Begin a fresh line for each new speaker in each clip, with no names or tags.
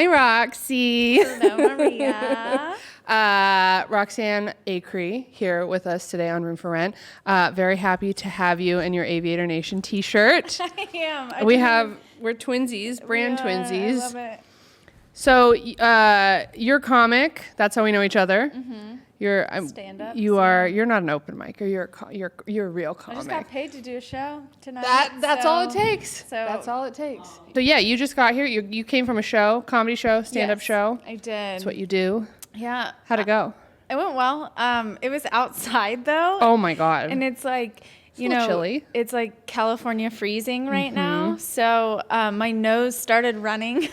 Hi, Roxy.
Hello, Maria.
Roxanne Acree here with us today on Room for Rent. Very happy to have you in your Aviator Nation t-shirt.
I am.
We're twinsies, brand twinsies.
I love it.
So, you're comic. That's how we know each other.
Mm-hmm.
You're
stand-up.
You're not an open mic, or you're a real comic.
I just got paid to do a show tonight.
That's all it takes. That's all it takes. So yeah, you just got here. You came from a show, comedy show, stand-up show.
I did.
That's what you do.
Yeah.
How'd it go?
It went well. It was outside though.
Oh my God.
And it's like,
chilly.
It's like California freezing right now. So my nose started running.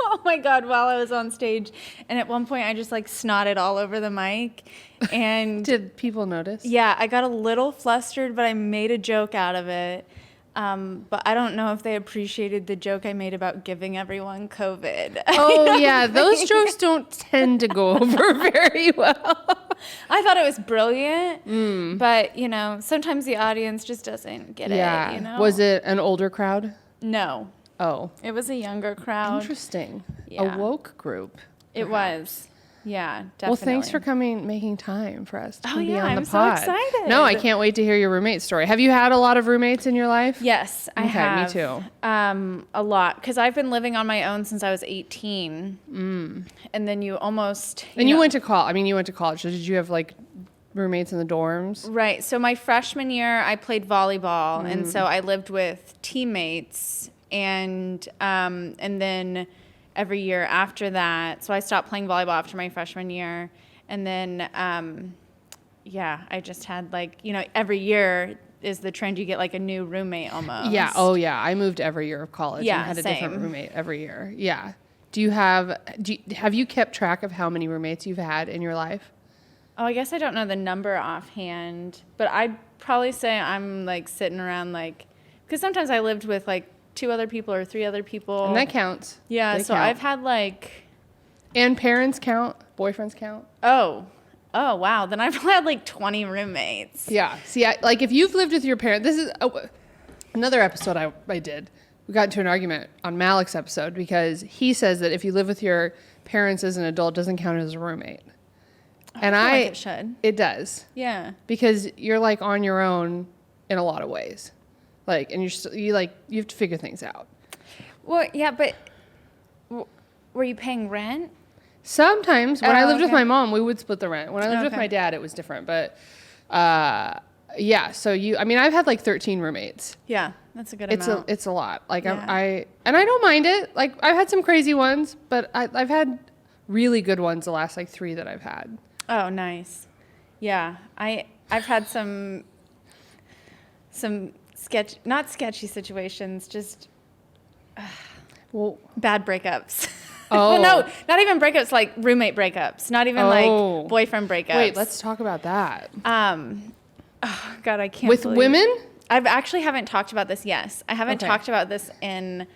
Oh my God, while I was on stage. And at one point I just like snotted all over the mic. And
did people notice?
Yeah, I got a little flustered, but I made a joke out of it. But I don't know if they appreciated the joke I made about giving everyone COVID.
Oh yeah, those jokes don't tend to go over very well.
I thought it was brilliant, but sometimes the audience just doesn't get it.
Was it an older crowd?
No.
Oh.
It was a younger crowd.
Interesting.
Yeah.
A woke group.
It was. Yeah, definitely.
Well, thanks for making time for us to be on the
I'm
pod.
so excited.
No, I can't wait to hear your roommate story. Have you had a lot of roommates in your life?
Yes, I have.
Me too.
A lot, because I've been living on my own since I was 18. And then you almost...
You went to college. You went to college. So did you have like roommates in the dorms?
Right. So my freshman year, I played volleyball, and so I lived with teammates, and then every year after that. So I stopped playing volleyball after my freshman year. And then, I just had every year is the trend. You get like a new roommate almost.
Yeah. Oh yeah. I moved every year of college and had a
same.
different roommate every year. Yeah. Have you kept track of how many roommates you've had in your life?
Oh, I guess I don't know the number offhand, but I'd probably say I'm like sitting around because sometimes I lived with like 2 other people or 3 other people.
And that counts.
Yeah,
they
so
count.
I've had
And parents count? Boyfriends count?
Oh, wow. Then I've had 20 roommates.
Yeah. See, if you've lived with your parents, this is another episode I did. We got into an argument on Malik's episode because he says that if you live with your parents as an adult, it doesn't count as a roommate. And
I feel like it should.
It does.
Yeah.
Because you're on your own in a lot of ways. And you have to figure things out.
Well, yeah, but were you paying rent?
Sometimes. When I lived with my mom, we would split the rent. When I lived with my dad, it was different. But, yeah. So I've had 13 roommates.
Yeah, that's a good amount.
It's a lot.
Yeah.
I don't mind it. I've had some crazy ones, but I've had really good ones the last 3 that I've had.
Oh, nice. Yeah, I've had some not sketchy situations, just bad breakups.
Oh.
Well, no, not even breakups, roommate breakups, not even boyfriend breakups.
Wait, let's talk about that.
Oh God, I can't.
With women?
I've actually haven't talked about this. Yes, I haven't talked about this in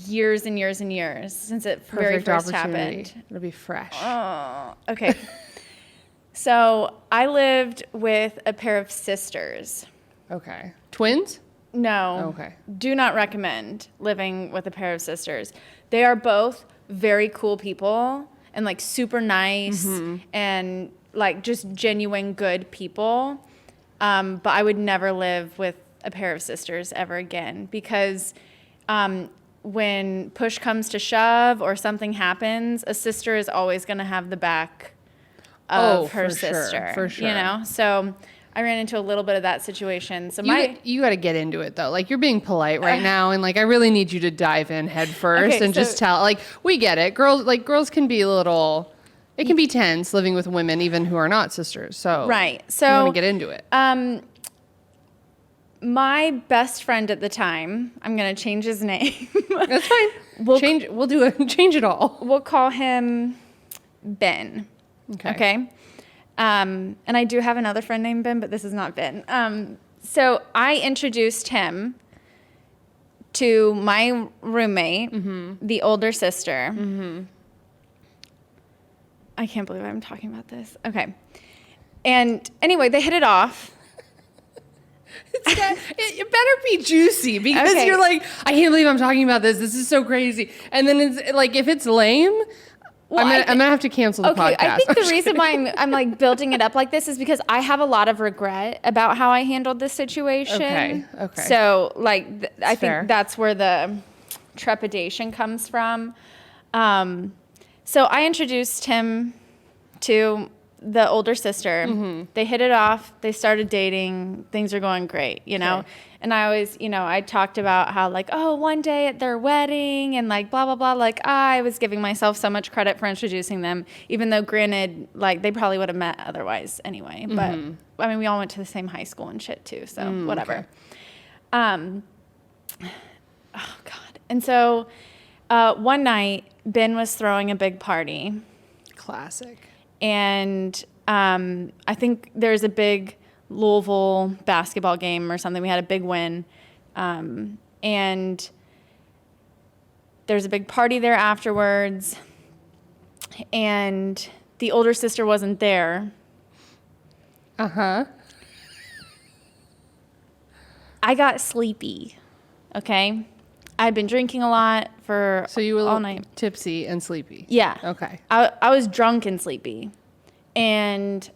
years and years and years since it very first happened.
It'll be fresh.
Oh, okay. So I lived with a pair of sisters.
Okay. Twins?
No.
Okay.
Do not recommend living with a pair of sisters. They are both very cool people and super nice and just genuine good people. But I would never live with a pair of sisters ever again because when push comes to shove or something happens, a sister is always going to have the back of her sister.
For sure.
So I ran into a little bit of that situation. So
you got to get into it though. You're being polite right now, and I really need you to dive in head first and just tell. We get it. Girls can be a little. It can be tense living with women even who are not sisters. So
right. So
you want to get into it.
My best friend at the time, I'm going to change his name.
That's fine. We'll do it. Change it all.
We'll call him Ben. Okay. And I do have another friend named Ben, but this is not Ben. So I introduced him to my roommate, the older sister. I can't believe I'm talking about this. Okay. And anyway, they hit it off.
It better be juicy because
Okay.
you're like, I can't believe I'm talking about this. This is so crazy. And then it's like, if it's lame,
Well,
I'm gonna have to cancel the podcast.
I think the reason why I'm like building it up like this is because I have a lot of regret about how I handled this situation.
Okay.
So like, I
fair.
think that's where the trepidation comes from. So I introduced him to the older sister.
Mm-hmm.
They hit it off. They started dating. Things are going great, you know?
Okay.
And I always, I talked about how like, oh, one day at their wedding and like blah, blah, blah. Like I was giving myself so much credit for introducing them, even though granted, like they probably would have met otherwise anyway. But I mean, we all went to the same high school and shit too. So whatever.
Okay.
Oh God. And so one night Ben was throwing a big party.
Classic.
And I think there's a big Louisville basketball game or something. We had a big win. And there's a big party there afterwards. And the older sister wasn't there.
Uh-huh.
I got sleepy. Okay? I'd been drinking a lot for
So you were
all night.
tipsy and sleepy.
Yeah.
Okay.
I was drunk and sleepy. And,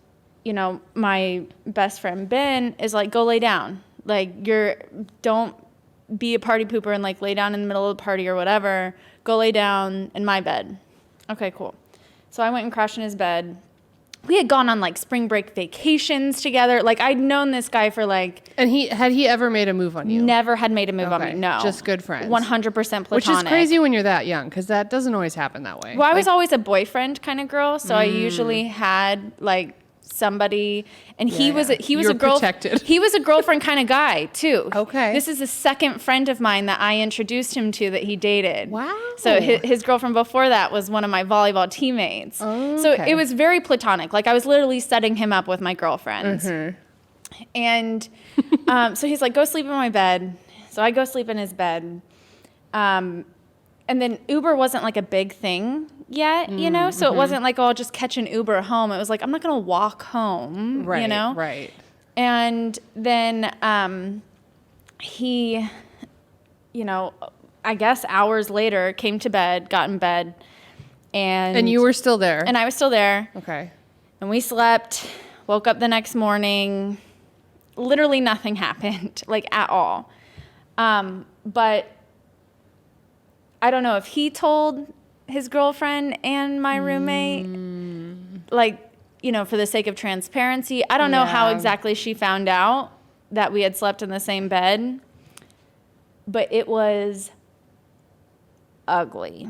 my best friend Ben is like, go lay down. Like, don't be a party pooper and like lay down in the middle of the party or whatever. Go lay down in my bed. Okay, cool. So I went and crashed in his bed. We had gone on like spring break vacations together. Like I'd known this guy for like.
And had he ever made a move on you?
Never had made a move on
Okay,
me. No.
just good friends.
100% platonic.
Which is crazy when you're that young, because that doesn't always happen that way.
Well, I was
Like,
always a boyfriend kind of girl, so I usually had like somebody, and he was
You were
a girl.
protected.
He was a girlfriend kind of guy too.
Okay.
This is the second friend of mine that I introduced him to that he dated.
Wow.
So his girlfriend before that was one of my volleyball teammates.
Oh,
So
okay.
it was very platonic. Like I was literally setting him up with my girlfriends.
Mm-hmm.
And so he's like, go sleep in my bed. So I go sleep in his bed. And then Uber wasn't like a big thing yet, So it wasn't like, oh, I'll just catch an Uber home. It was like, I'm not going to walk home,
Right. Right.
And then he, I guess hours later came to bed, got in bed.
And you were still there.
And I was still there.
Okay.
And we slept, woke up the next morning. Literally nothing happened, like at all. But I don't know if he told his girlfriend and my roommate, like, for the sake of transparency. I don't know how
Yeah.
exactly she found out that we had slept in the same bed, but it was ugly.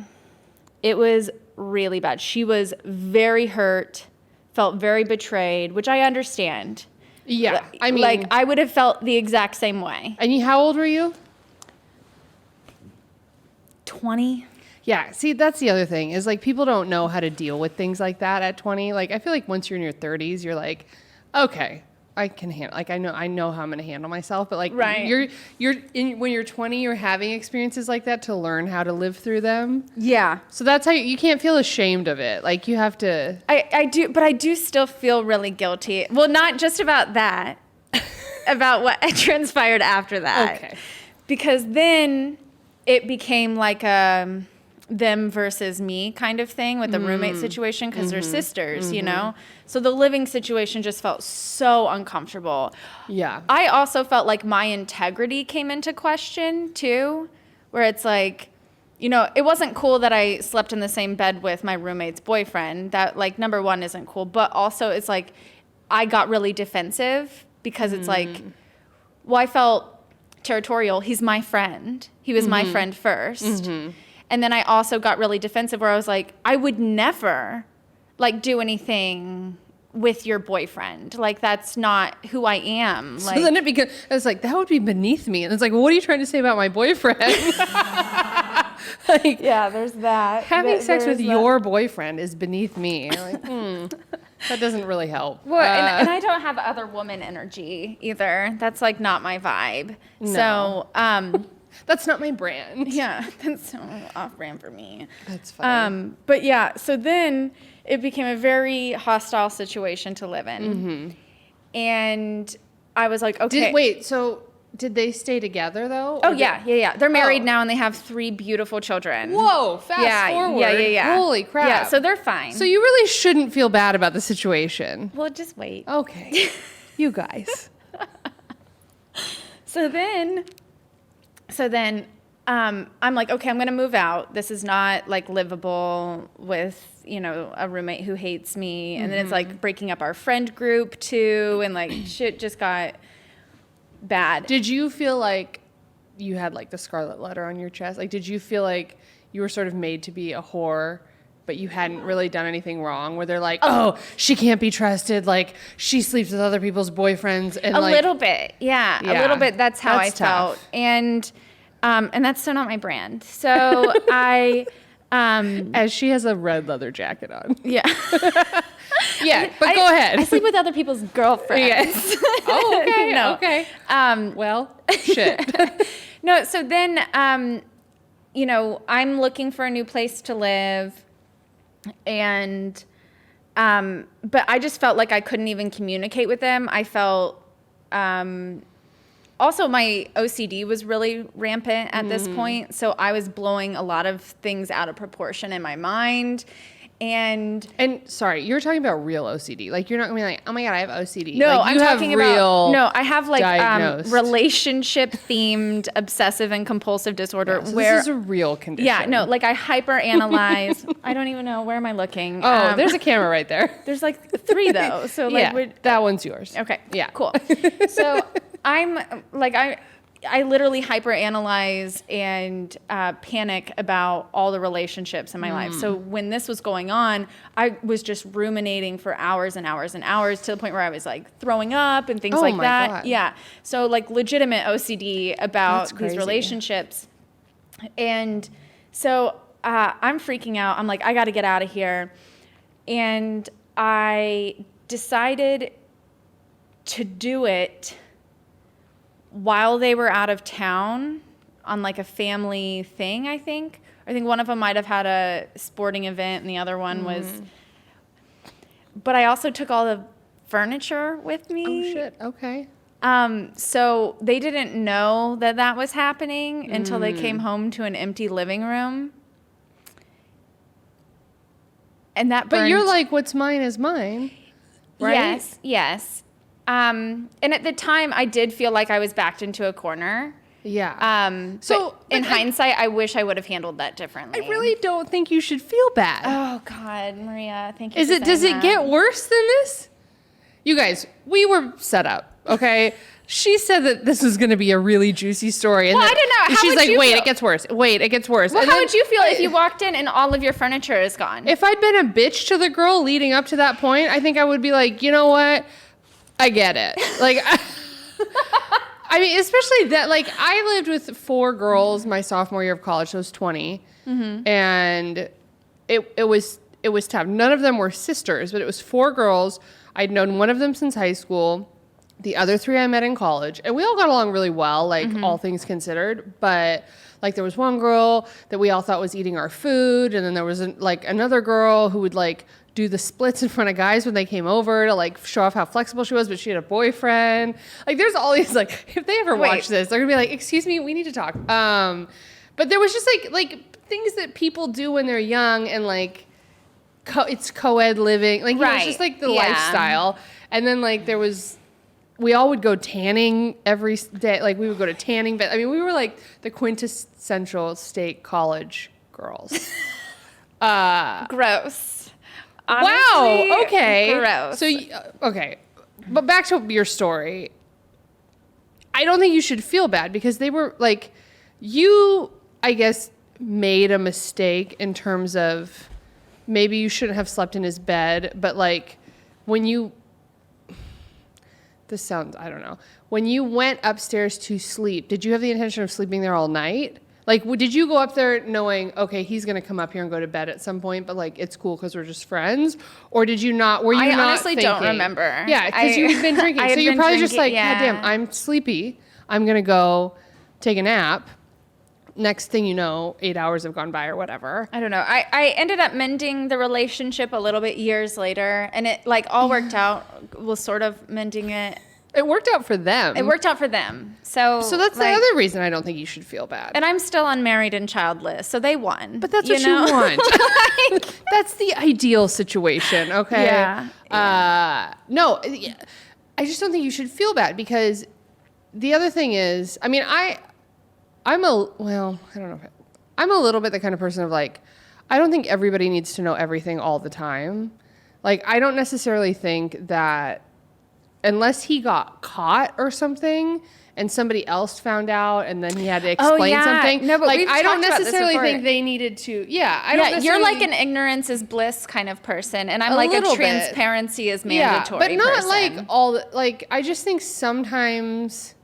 It was really bad. She was very hurt, felt very betrayed, which I understand.
Yeah. I mean,
like I would have felt the exact same way.
and how old were you?
20.
Yeah, see, that's the other thing is like people don't know how to deal with things like that at 20. Like I feel like once you're in your 30s, you're like, okay, I can handle. Like I know how I'm gonna handle myself. But like
Right.
when you're 20, you're having experiences like that to learn how to live through them.
Yeah.
So that's how you can't feel ashamed of it. Like you have to.
I do, but I do still feel really guilty. Well, not just about that, about what transpired after that.
Okay.
Because then it became like a them versus me kind of thing with the roommate situation because they're sisters, So the living situation just felt so uncomfortable.
Yeah.
I also felt like my integrity came into question too, where it's like, it wasn't cool that I slept in the same bed with my roommate's boyfriend. That like number one isn't cool, but also it's like I got really defensive because it's like, well, I felt territorial. He's my friend. He was my friend first. And then I also got really defensive where I was like, I would never like do anything with your boyfriend. Like that's not who I am.
So then it was like, that would be beneath me. And it's like, well, what are you trying to say about my boyfriend? Like,
yeah, there's that.
having sex with your boyfriend is beneath me. Like, that doesn't really help.
Well, and I don't have other woman energy either. That's like not my vibe.
No.
So,
That's not my brand.
yeah, that's so off brand for me.
That's funny.
But yeah, so then it became a very hostile situation to live in. And I was like, okay.
Wait, so did they stay together though?
Oh, yeah. They're married now and they have 3 beautiful children.
Whoa, fast forward.
Yeah.
Holy crap.
Yeah, so they're fine.
So you really shouldn't feel bad about the situation.
Well, just wait.
Okay. You guys.
So then I'm like, okay, I'm going to move out. This is not like livable with, a roommate who hates me. And then it's like breaking up our friend group too. And like shit just got bad.
Did you feel like you had like the scarlet letter on your chest? Like, did you feel like you were sort of made to be a whore, but you hadn't really done anything wrong? Where they're like, oh, she can't be trusted. Like, she sleeps with other people's boyfriends. And
a little bit. Yeah, a little bit. That's how I felt.
Tough.
And that's so not my brand. So I...
As she has a red leather jacket on.
Yeah.
Yeah, but go ahead.
I sleep with other people's girlfriends.
Yes. Oh, okay.
No.
Okay. Well, shit.
No, so then, I'm looking for a new place to live. And, but I just felt like I couldn't even communicate with them. I felt, also my OCD was really rampant at this point. So I was blowing a lot of things out of proportion in my mind. And
sorry, you're talking about real OCD. Like, you're not gonna be like, oh my God, I have OCD.
No,
like,
I'm talking about, no, I have like
diagnosed.
Relationship themed obsessive and compulsive disorder.
So
where
this is a real condition.
Yeah, no, like I hyperanalyze. I don't even know, where am I looking?
Oh, there's a camera right there.
There's like 3 though. So like,
that one's yours.
Okay.
Yeah.
Cool. So I'm like, I literally hyperanalyze and panic about all the relationships in my life. So when this was going on, I was just ruminating for hours and hours and hours, to the point where I was like throwing up and things like that.
God.
Yeah. So like legitimate OCD about
That's crazy.
these relationships. And so I'm freaking out. I'm like, I got to get out of here. And I decided to do it while they were out of town on like a family thing, I think. I think one of them might have had a sporting event and the other one was... But I also took all the furniture with me.
Oh, shit. Okay.
So they didn't know that was happening until they came home to an empty living room. And that burned.
But you're like, what's mine is mine, right?
Yes. And at the time, I did feel like I was backed into a corner.
Yeah.
So in hindsight, I wish I would have handled that differently.
I really don't think you should feel bad.
Oh God, Maria, thank you.
Does it get worse than this? You guys, we were set up, okay? She said that this was going to be a really juicy story. And
well, I don't know. How
she's
would
like,
you
wait,
feel?
it gets worse. Wait, it gets worse.
Well,
and
how would you feel if you walked in and all of your furniture is gone?
If I'd been a bitch to the girl leading up to that point, I think I would be like, you know what? I get it. Like, I mean, especially that, like, I lived with 4 girls my sophomore year of college, so I was 20. And it was tough. None of them were sisters, but it was 4 girls. I'd known one of them since high school. The other 3 I met in college. And we all got along really well, like, all things considered. But, like, there was one girl that we all thought was eating our food. And then there was, another girl who would, like, do the splits in front of guys when they came over to, like, show off how flexible she was, but she had a boyfriend. Like, there's all these, like, if they ever watch this, they're gonna be like, excuse me, we need to talk. But there was just, like things that people do when they're young and, like, it's co-ed living. Like, you know, it's just, like, the lifestyle. And then, like, we all would go tanning every day. Like, we would go to tanning, but, I mean, we were, like, the quintessential state college girls.
Gross.
Honestly, wow. Okay.
Gross.
So, okay. But back to your story. I don't think you should feel bad because they were like, you, I guess, made a mistake in terms of maybe you shouldn't have slept in his bed. But like when you, this sounds, I don't know. When you went upstairs to sleep, did you have the intention of sleeping there all night? Like, did you go up there knowing, okay, he's going to come up here and go to bed at some point, but, like, it's cool because we're just friends? Or did you not? Were you not
honestly
thinking?
Don't remember.
Yeah, because you've been drinking. So you're probably just like,
yeah.
God damn, I'm sleepy. I'm going to go take a nap. Next thing you know, 8 hours have gone by or whatever.
I don't know. I ended up mending the relationship a little bit years later, and it, like, all worked out. Was sort of mending it.
It worked out for them.
It worked out for them. So
that's the other reason I don't think you should feel bad.
And I'm still unmarried and childless, so they won.
But that's what you want. That's the ideal situation, okay?
Yeah.
No, I just don't think you should feel bad because the other thing is, I mean, I don't know. I'm a little bit the kind of person of like, I don't think everybody needs to know everything all the time. Like, I don't necessarily think that unless he got caught or something and somebody else found out and then he had to explain something.
No, but
like,
we've
I don't
talked about this
necessarily
before.
think they needed to.
You're like an ignorance is bliss kind of person, and I'm like a
little bit.
transparency is mandatory
but not
person.
like all. Like, I just think sometimes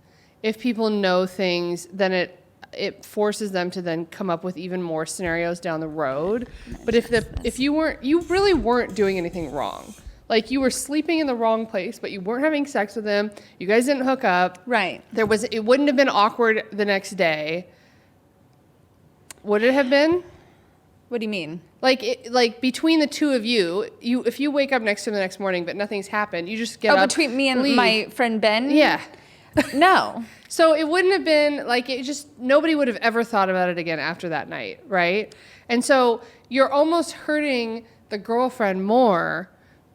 if people know things, then it forces them to then come up with even more scenarios down the road. But if you really weren't doing anything wrong. Like, you were sleeping in the wrong place, but you weren't having sex with him. You guys didn't hook up.
Right.
It wouldn't have been awkward the next day. Would it have been?
What do you mean?
Like between the two of you, if you wake up next to him the next morning, but nothing's happened, you just get up.
Between me and
leave.
my friend Ben?
Yeah.
No.
So it wouldn't have been like nobody would have ever thought about it again after that night, right? And so you're almost hurting the girlfriend more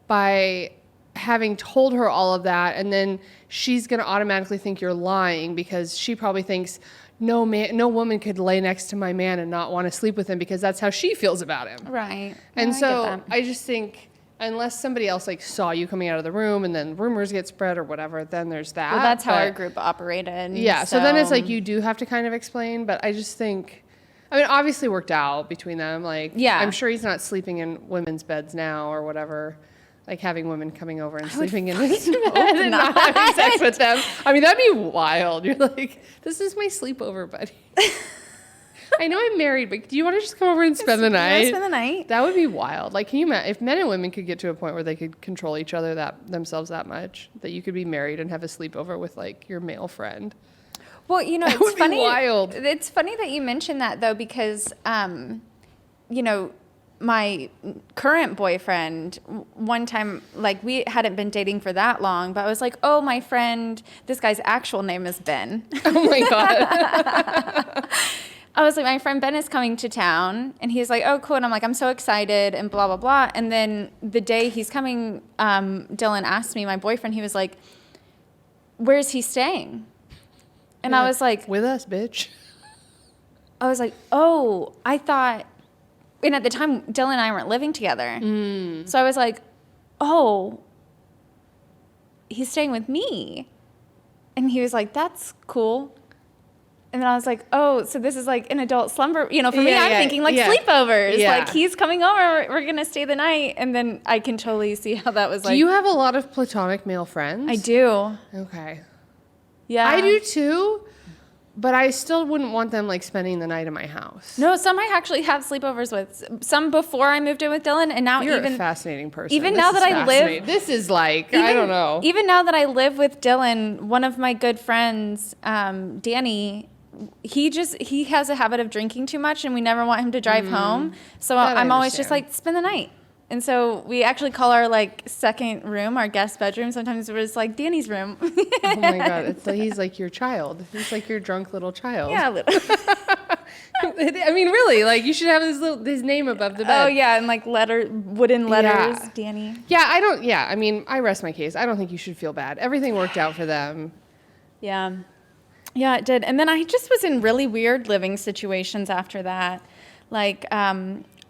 by having told her all of that, and then she's going to automatically think you're lying because she probably thinks no woman could lay next to my man and not want to sleep with him because that's how she feels about him.
Right.
And
No,
so I just think unless somebody else like saw you coming out of the room and then rumors get spread or whatever, then there's that.
Well, that's how our group operated.
Yeah. So then it's like you do have to kind of explain, but I just think, I mean, obviously worked out between them. Like,
yeah.
I'm sure he's not sleeping in women's beds now or whatever. Like having women coming over and sleeping in his bed and not having sex with them. I mean, that'd be wild. You're like, this is my sleepover buddy. I know I'm married, but do you want to just come over and spend the night?
Spend the night.
That would be wild. Like, can you imagine if men and women could get to a point where they could control each other themselves that much, that you could be married and have a sleepover with like your male friend?
Well, you know,
That
it's
would be
funny.
wild.
It's funny that you mentioned that though, because, you know, my current boyfriend, one time, like we hadn't been dating for that long, but I was like, oh, my friend, this guy's actual name is Ben.
Oh my God.
I was like, my friend Ben is coming to town, and he's like, oh, cool. And I'm like, I'm so excited, and blah, blah, blah. And then the day he's coming, Dylan asked me, my boyfriend, he was like, where's he staying? And I was like,
with us, bitch.
I was like, oh, I thought, and at the time, Dylan and I weren't living together. So I was like, oh, he's staying with me. And he was like, that's cool. And then I was like, oh, so this is like an adult slumber. You know, for me, I'm thinking like sleepovers.
Yeah.
Like he's coming over, we're going to stay the night. And then I can totally see how that was like.
Do you have a lot of platonic male friends?
I do.
Okay.
Yeah.
I do too, but I still wouldn't want them like spending the night in my house.
No, some I actually have sleepovers with. Some before I moved in with Dylan, and now
You're
even
a fascinating person.
Even
This
now
is
that I live,
fascinating. This is like, I don't know.
Even now that I live with Dylan, one of my good friends, Danny, he has a habit of drinking too much, and we never want him to drive home. So
That I
I'm always just
understand.
like, spend the night. And so we actually call our like second room our guest bedroom. Sometimes we're just like Danny's room.
Oh my God. It's like, he's like your child. He's like your drunk little child.
Yeah, a little.
I mean, really, like you should have his name above the bed.
Oh yeah, and like wooden letters,
Yeah.
Danny.
Yeah, I mean, I rest my case. I don't think you should feel bad. Everything worked out for them.
Yeah. Yeah, it did. And then I just was in really weird living situations after that. Like,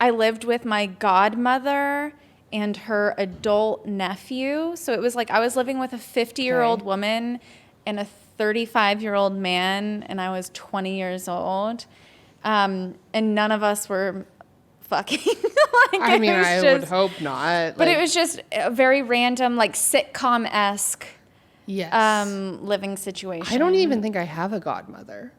I lived with my godmother and her adult nephew. So it was like I was living with a 50-year-old woman and a 35-year-old man, and I was 20 years old. And none of us were fucking.
I mean, I would hope not.
But
Like,
it was just a very random, like sitcom-esque
yes.
living situation.
I don't even think I have a godmother.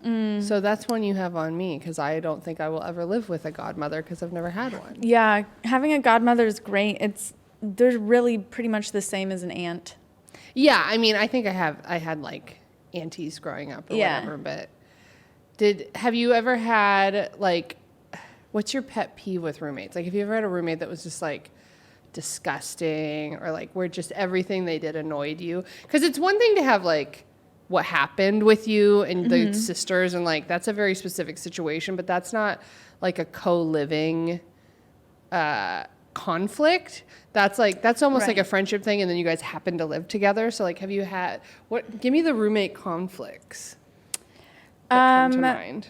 So that's one you have on me because I don't think I will ever live with a godmother because I've never had one.
Yeah, having a godmother is great. They're really pretty much the same as an aunt.
Yeah, I mean, I think I had like aunties growing up or whatever, but have you ever had like, what's your pet peeve with roommates? Like, have you ever had a roommate that was just like disgusting or like where just everything they did annoyed you? Because it's one thing to have like what happened with you and the sisters, and like that's a very specific situation, but that's not like a co-living conflict. That's almost like a friendship thing, and then you guys happen to live together. So like, have you had give me the roommate conflicts that come to mind.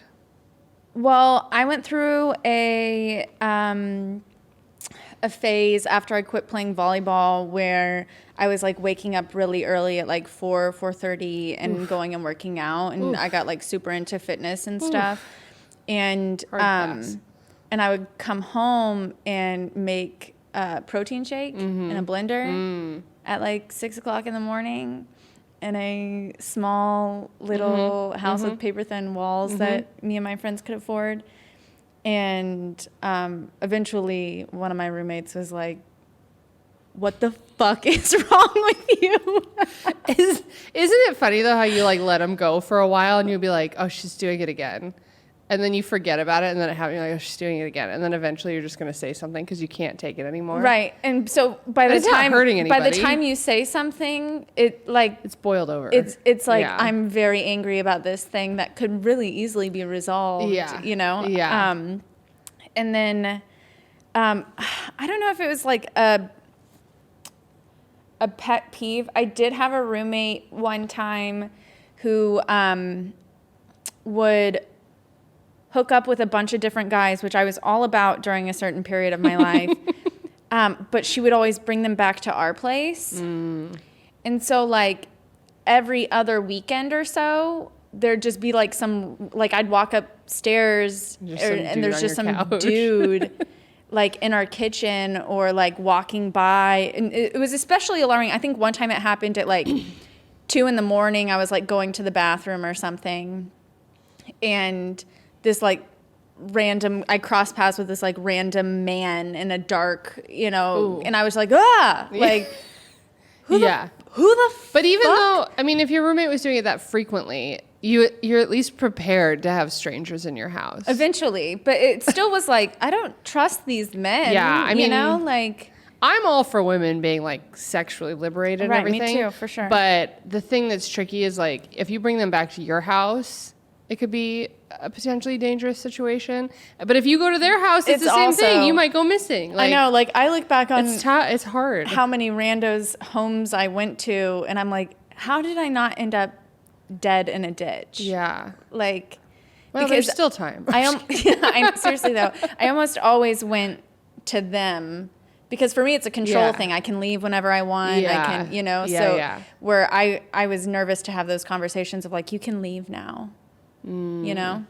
Well, I went through a phase after I quit playing volleyball where I was like waking up really early at like 4:30 and going and working out, and I got like super into fitness and stuff. And and I would come home and make a protein shake in a blender at like 6 o'clock in the morning in a small little house with paper thin walls that me and my friends could afford. And eventually one of my roommates was like, what the fuck is wrong with you?
Isn't it funny though how you like let them go for a while and you'll be like, oh, she's doing it again. And then you forget about it, and then it happens, you're like, oh, she's doing it again. And then eventually you're just going to say something because you can't take it anymore.
Right. And so by the time you say something, it's
boiled over.
It's like, I'm very angry about this thing that could really easily be resolved, you know?
Yeah.
And then, I don't know if it was like a pet peeve. I did have a roommate one time who would hook up with a bunch of different guys, which I was all about during a certain period of my life. But she would always bring them back to our place. And so like every other weekend or so, there'd just be like I'd walk upstairs and there's just some dude like in our kitchen or like walking by. And it was especially alarming. I think one time it happened at like 2 a.m. I was like going to the bathroom or something. And this like I crossed paths with this like random man in a dark, you know, and I was like, like, who the
But even
fuck?
though, I mean, if your roommate was doing it that frequently, you're at least prepared to have strangers in your house.
Eventually, but it still was like, I don't trust these men.
Yeah, I mean,
you know, like.
I'm all for women being like sexually liberated and everything.
Me too, for sure.
But the thing that's tricky is like, if you bring them back to your house, it could be a potentially dangerous situation. But if you go to their house, it's the same thing. You might go missing.
Like, I know. Like I look back on
it's hard.
How many randos' homes I went to, and I'm like, how did I not end up dead in a ditch?
Yeah.
Like,
well, there's still time.
Seriously though, I almost always went to them. Because for me, it's a control thing. I can leave whenever I want. I can, you know. Where I was nervous to have those conversations of like, you can leave now. You know?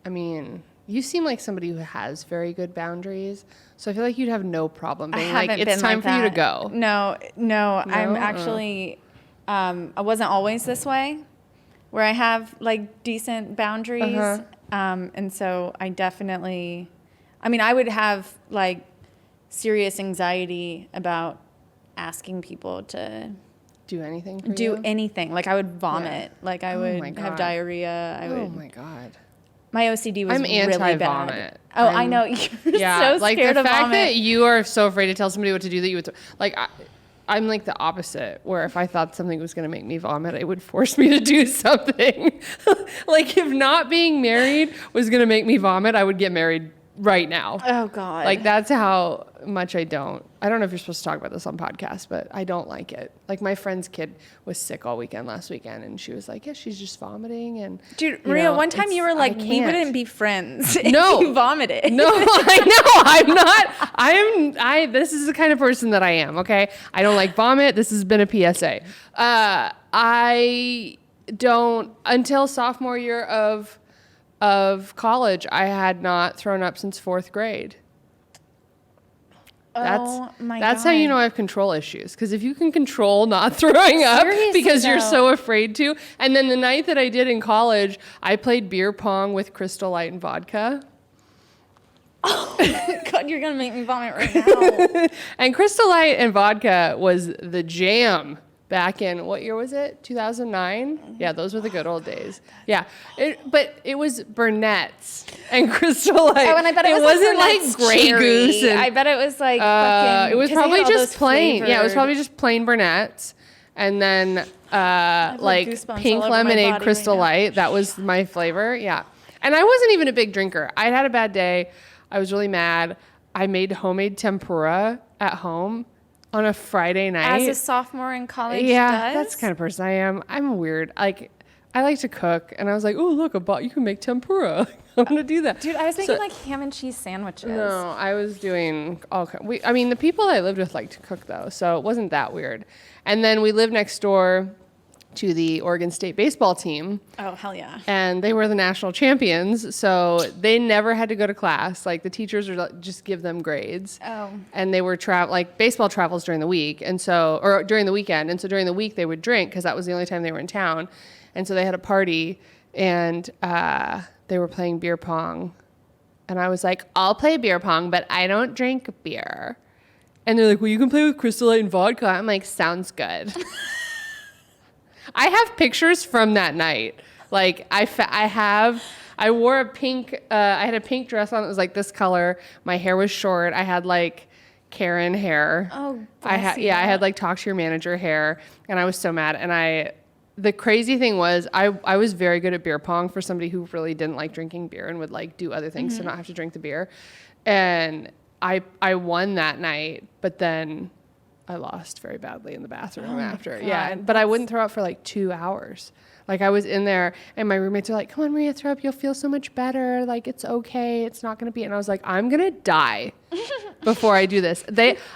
I mean, you seem like somebody who has very good boundaries. So I feel like you'd have no problem being like, it's time for you to go.
No. I'm actually, I wasn't always this way, where I have like decent boundaries. And so I definitely, I mean, I would have like serious anxiety about asking people to
do anything for
do
you?
anything. Like I would vomit. Like I would have diarrhea.
Oh my God.
My OCD was
I'm
really
anti-vomit.
bad. Oh, I know. You're so scared of vomit.
Like the fact that you are so afraid to tell somebody what to do that you would, like, I'm like the opposite, where if I thought something was going to make me vomit, it would force me to do something. Like if not being married was going to make me vomit, I would get married right now.
Oh God.
Like that's how much I don't know if you're supposed to talk about this on podcast, but I don't like it. Like my friend's kid was sick all weekend last weekend, and she was like, yeah, she's just vomiting. And
dude, Maria, one time you were like, we wouldn't be friends if you vomited.
No, I know. I'm not. This is the kind of person that I am. Okay. I don't like vomit. This has been a PSA. I don't, until sophomore year of college, I had not thrown up since 4th grade. That's how you know I have control issues. Because if you can control not throwing up because you're so afraid to. And then the night that I did in college, I played beer pong with Crystal Light and vodka.
Oh, God, you're going to make me vomit right now.
And Crystal Light and vodka was the jam back in, what year was it? 2009? Yeah, those were the good old days. Yeah. But it was Burnett's and Crystal Light.
Oh, and I bet it
wasn't
Burnett's
like Grey
cherry.
Goose. And,
I bet it was like fucking...
it was
'cause they
probably
had all
just
those
plain. Yeah, it was
flavored-
probably just plain Burnett's. And then like
goosebumps all
pink
over my
lemonade
body
Crystal
right now.
Light. That was my flavor. Yeah. And I wasn't even a big drinker. I'd had a bad day. I was really mad. I made homemade tempura at home on a Friday night.
As a sophomore in college does?
That's the kind of person I am. I'm weird. Like, I like to cook, and I was like, oh, look, you can make tempura. I'm going to do that.
Dude, I was making like ham and cheese sandwiches.
No, I was doing I mean, the people I lived with liked to cook, though, so it wasn't that weird. And then we lived next door to the Oregon State baseball team.
Oh, hell yeah.
And they were the national champions, so they never had to go to class. Like, the teachers would just give them grades.
Oh.
And they were baseball travels during the week, or during the weekend. And so during the week they would drink because that was the only time they were in town. And so they had a party, and they were playing beer pong. And I was like, I'll play beer pong, but I don't drink beer. And they're like, well, you can play with Crystal Light and vodka. I'm like, sounds good. I have pictures from that night. Like, I wore a pink, I had a pink dress on that was like this color. My hair was short. I had like Karen hair.
Oh,
I had like talk to your manager hair, and I was so mad. And the crazy thing was I was very good at beer pong for somebody who really didn't like drinking beer and would like do other things to not have to drink the beer. And I won that night, but then I lost very badly in the bathroom after. Yeah, but I wouldn't throw up for like 2 hours. Like, I was in there, and my roommates are like, come on, Maria, throw up. You'll feel so much better. Like, it's okay. It's not going to be. And I was like, I'm going to die before I do this.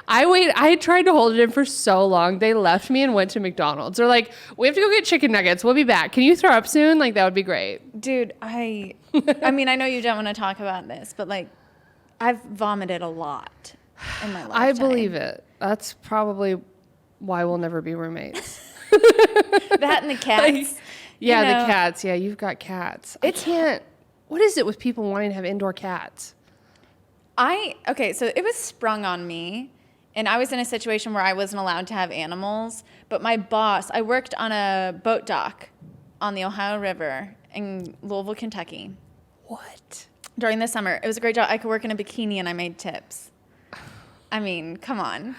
I tried to hold it in for so long. They left me and went to McDonald's. They're like, we have to go get chicken nuggets. We'll be back. Can you throw up soon? Like, that would be great.
Dude, I mean, I know you don't want to talk about this, but like, I've vomited a lot in my lifetime.
I believe it. That's probably why we'll never be roommates.
That and the cats.
Yeah,
You know.
the cats. Yeah, you've got cats. What is it with people wanting to have indoor cats?
Okay, so it was sprung on me, and I was in a situation where I wasn't allowed to have animals, but my boss, I worked on a boat dock on the Ohio River in Louisville, Kentucky.
What?
During the summer. It was a great job. I could work in a bikini and I made tips. I mean, come on.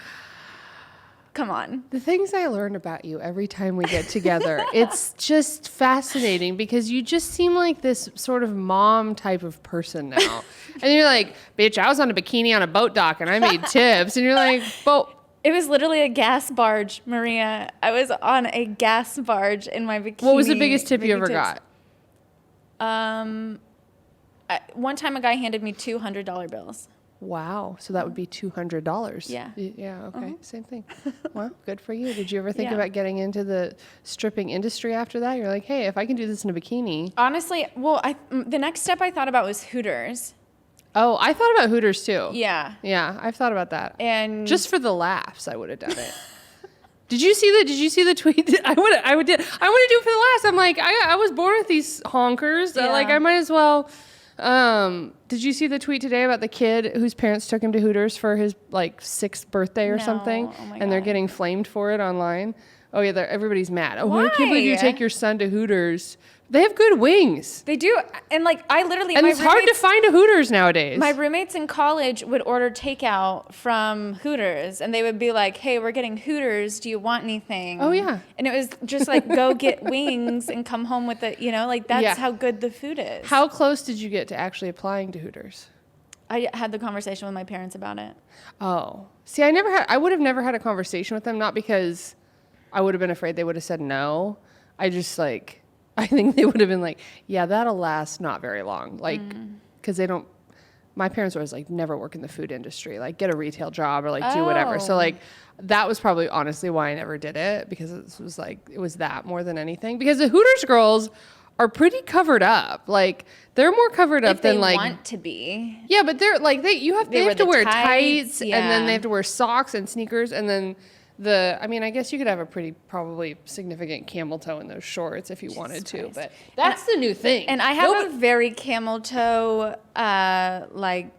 Come on.
The things I learn about you every time we get together, it's just fascinating because you just seem like this sort of mom type of person now. And you're like, bitch, I was on a bikini on a boat dock and I made tips. And you're like, but
It was literally a gas barge, Maria. I was on a gas barge in my bikini.
what was the biggest tip you ever
tips.
got?
One time a guy handed me $200 bills.
Wow. So that would be $200.
Yeah.
Yeah. Okay. Same thing. Well, good for you. Did you ever think
Yeah.
about getting into the stripping industry after that? You're like, hey, if I can do this in a bikini.
Honestly, well, the next step I thought about was Hooters.
Oh, I thought about Hooters too.
Yeah.
Yeah. I've thought about that.
And
Just for the laughs, I would have done it. Did you see the tweet? I would do it for the laughs. I'm like, I was born with these honkers.
Yeah.
Like, I might as well. Did you see the tweet today about the kid whose parents took him to Hooters for his like 6th birthday or
No.
something,
Oh my
and they're
God.
getting flamed for it online? Oh yeah, everybody's mad. Oh, I can't believe you
Why?
take your son to Hooters. They have good wings,
they do. And like, I literally,
and
my
it's hard to
roommates-
find a Hooters nowadays.
My roommates in college would order takeout from Hooters, and they would be like, hey, we're getting Hooters. Do you want anything?
Oh, yeah.
And it was just like, go get wings and come home with it. You know, like that's
Yeah.
how good the food is.
How close did you get to actually applying to Hooters?
I had the conversation with my parents about it.
Oh, see, I would have never had a conversation with them, not because I would have been afraid they would have said no. I think they would have been like, yeah, that'll last not very long. Like, because my parents were always like, never work in the food industry, like get a retail job or like do whatever. So
Oh.
like, that was probably honestly why I never did it, because it was that more than anything. Because the Hooters girls are pretty covered up. Like, they're more covered up
If they
than like,
want to be.
yeah, but they're like they
wear
have to
the
wear
tights,
tights, and then
yeah.
they have to wear socks and sneakers, and then I guess you could have a pretty probably significant camel toe in those shorts if you wanted to,
Christ.
but that's the new thing.
And I have a very camel toe, like,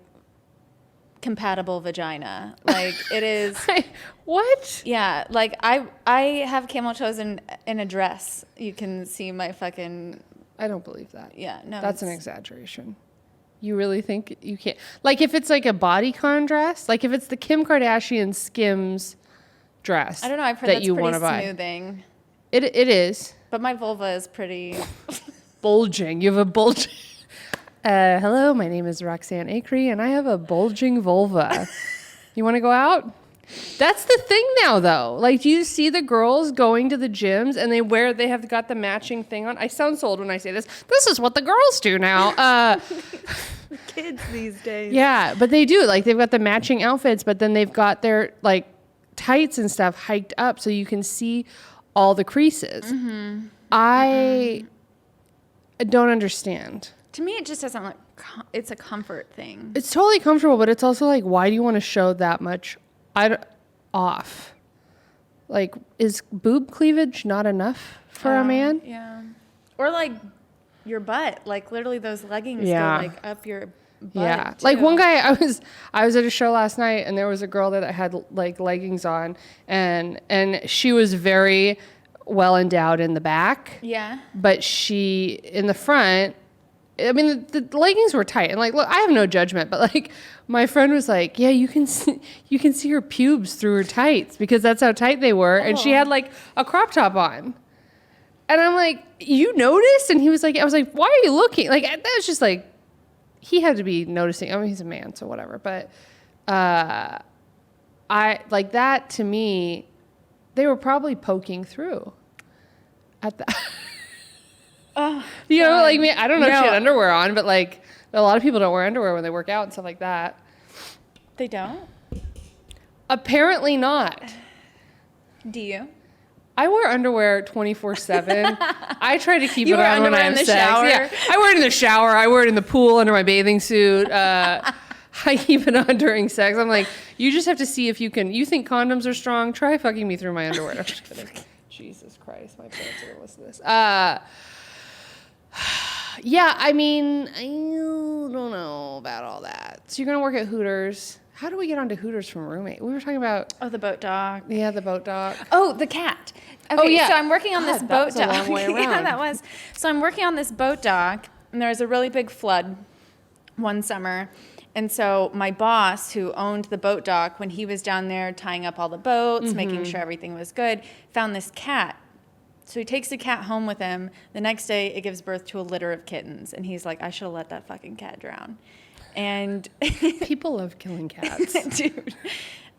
compatible vagina. Like it is.
What?
Yeah, like I have camel toes in a dress. You can see my fucking.
I don't believe that.
Yeah, no.
That's an exaggeration. You really think you can't? Like if it's like a bodycon dress, like if it's the Kim Kardashian Skims dress.
I don't know. I've heard
that
that's
you
pretty
want to buy.
smoothing.
It is
But my vulva is pretty.
bulging. You have a bulging. Hello, my name is Roxanne Acree, and I have a bulging vulva. You want to go out? That's the thing now, though. Like, do you see the girls going to the gyms and they have got the matching thing on? I sound so old when I say this. This is what the girls do now.
Kids these days.
Yeah, but they do. Like, they've got the matching outfits, but then they've got their, like, tights and stuff hiked up so you can see all the creases. Mm-hmm. I don't understand.
To me, it just doesn't look. It's a comfort thing.
It's totally comfortable, but it's also like, why do you want to show that much off? Like, is boob cleavage not enough for a man?
Yeah. Or like your butt. Like literally those leggings go like up your butt.
Yeah.
Too.
Like one guy, I was at a show last night and there was a girl that had like leggings on and she was very well endowed in the back.
Yeah.
But she, in the front, I mean, the leggings were tight, and like, look, I have no judgment, but like, my friend was like, "Yeah, you can see her pubes through her tights because that's how tight they were," and she had like a crop top on, and I'm like, "You noticed?" And he was like, "I was like, why are you looking?" Like that was just like, he had to be noticing. I mean, he's a man, so whatever. But I like that to me, they were probably poking through at that. You know, like me, I don't know if she had underwear on, but like a lot of people don't wear underwear when they work out and stuff like that.
They don't?
Apparently not.
Do you?
I wear underwear 24/7. I try to keep it
wear
on when I
underwear
have
in the
sex.
shower?
Yeah, I wear it in the shower. I wear it in the pool under my bathing suit. I keep it on during sex. I'm like, you just have to see if you can. You think condoms are strong? Try fucking me through my underwear. I'm just kidding. Jesus Christ, my parents are gonna listen to this. Yeah, I mean, I don't know about all that. So you're going to work at Hooters. How do we get onto Hooters from a roommate? We were talking about...
Oh, the boat dock.
Yeah, the boat dock.
Oh, the cat. Okay,
Oh, yeah.
So I'm working on this
God,
boat
that was a
dock.
long way
Yeah,
around.
that was. So I'm working on this boat dock, and there was a really big flood one summer. And so my boss, who owned the boat dock, when he was down there tying up all the boats, making sure everything was good, found this cat. So he takes the cat home with him. The next day, it gives birth to a litter of kittens. And he's like, I should have let that fucking cat drown. And
People love killing cats.
dude,